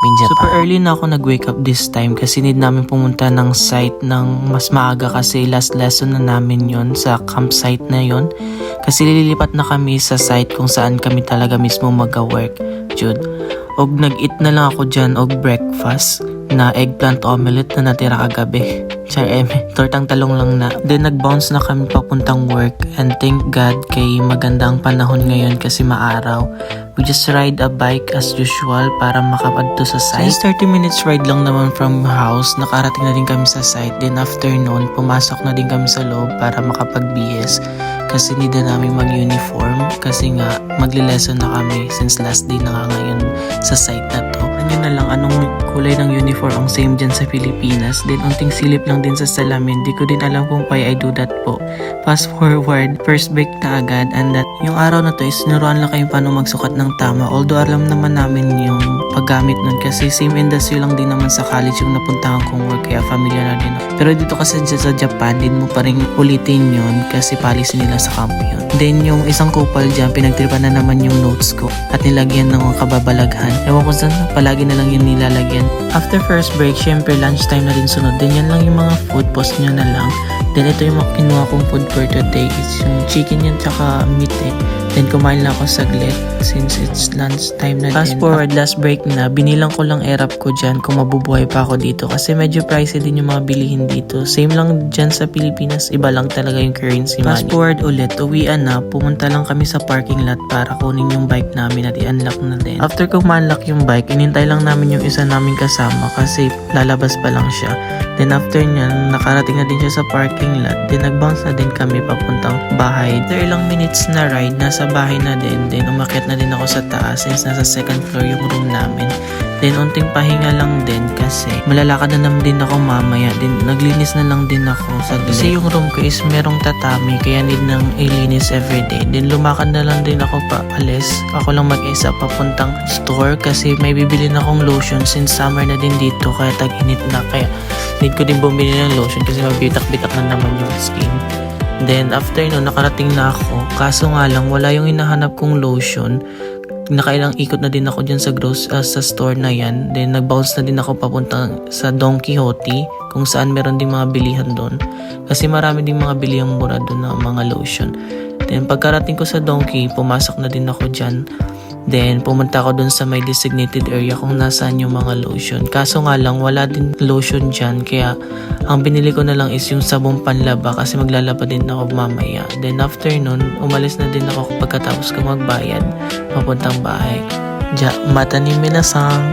Japan. Super early na ako nag-wake up this time kasi need namin pumunta ng site ng mas maaga kasi last lesson na namin yon sa campsite na yon. Kasi lilipat na kami sa site kung saan kami talaga mismo mag-work. Jude. Og nag-eat na lang ako dyan og breakfast na eggplant omelette na natira kagabi. Tortang talong lang na. Then nag-bounce na kami papuntang work and thank God kay maganda ang panahon ngayon kasi maaraw. We just ride a bike as usual para makapadto sa site. Since 30 minutes ride lang naman from house, nakarating na din kami sa site. Then after noon, pumasok na din kami sa loob para makapag-BS kasi need na namin mag-uniform kasi nga magli-lesson na kami since last day na nga ngayon sa site na to. Ano na lang anong kulay ng uniform ang same dyan sa Pilipinas. Then unting silip lang din sa salamin. Di ko din alam kung why I do that po. Fast forward, first break na agad and that yung araw na to is sinuruan lang kayo paano magsukat ng tama. Although alam naman namin yung paggamit nun kasi same industry lang din naman sa college yung napuntahan kong work kaya familiar na din ako. Pero dito kasi sa Japan din mo pa rin ulitin yun kasi policy nila sa camp yun. Then yung isang couple dyan pinagtripan na naman yung notes ko at nilagyan ng mga kababalaghan. Ewan ko saan palagi na lang yun nilalagyan. After first break, syempre lunchtime na din sunod. Then yan lang yung mga food post nyo na lang. Then ito yung mga kinuha kong food for today. It's yung chicken yun tsaka meat eh. Then kumain lang ako saglit since it's lunch time na din. Fast forward, last break na, binilang ko lang airap ko dyan kung mabubuhay pa ako dito. Kasi medyo pricey din yung mga bilihin dito. Same lang dyan sa Pilipinas, iba lang talaga yung currency money. Fast forward ulit, uwian na, pumunta lang kami sa parking lot para kunin yung bike namin at i-unlock na din. After kong ma-unlock yung bike, inintay lang namin yung isa namin kasama kasi lalabas pa lang siya. Then after nyan, nakarating na din siya sa parking lot. Then nag-bounce na din kami papuntang bahay. After ilang minutes na ride, nasa bahay na din. Then umakyat na din ako sa taas since nasa second floor yung room namin. Then unting pahinga lang din kasi malalakad na naman din ako mamaya. Then naglinis na lang din ako sa gilid. Kasi yung room ko is merong tatami kaya need nang ilinis everyday. Then lumakad na lang din ako paalis. Ako lang mag-isa papuntang store kasi may bibili na akong lotion since summer na din dito kaya tag-init na. Kaya need ko din bumili ng lotion kasi magbitak-bitak na naman yung skin. Then after no, nakarating na ako. Kaso nga lang wala yung hinahanap kong lotion. Nakailang ikot na din ako dyan sa store na yan. Then nag-bounce na din ako papunta sa Don Quixote kung saan meron din mga bilihan doon. Kasi marami din mga bilihang mura doon na mga lotion. Then pagkarating ko sa Donkey, pumasok na din ako dyan. Then pumunta ako doon sa may designated area kung nasaan yung mga lotion. Kaso nga lang wala din lotion dyan kaya ang binili ko na lang is yung sabong panlaba kasi maglalaba din ako mamaya. Then after nun, umalis na din ako pagkatapos ko magbayad papuntang bahay. Mata ni Minasang.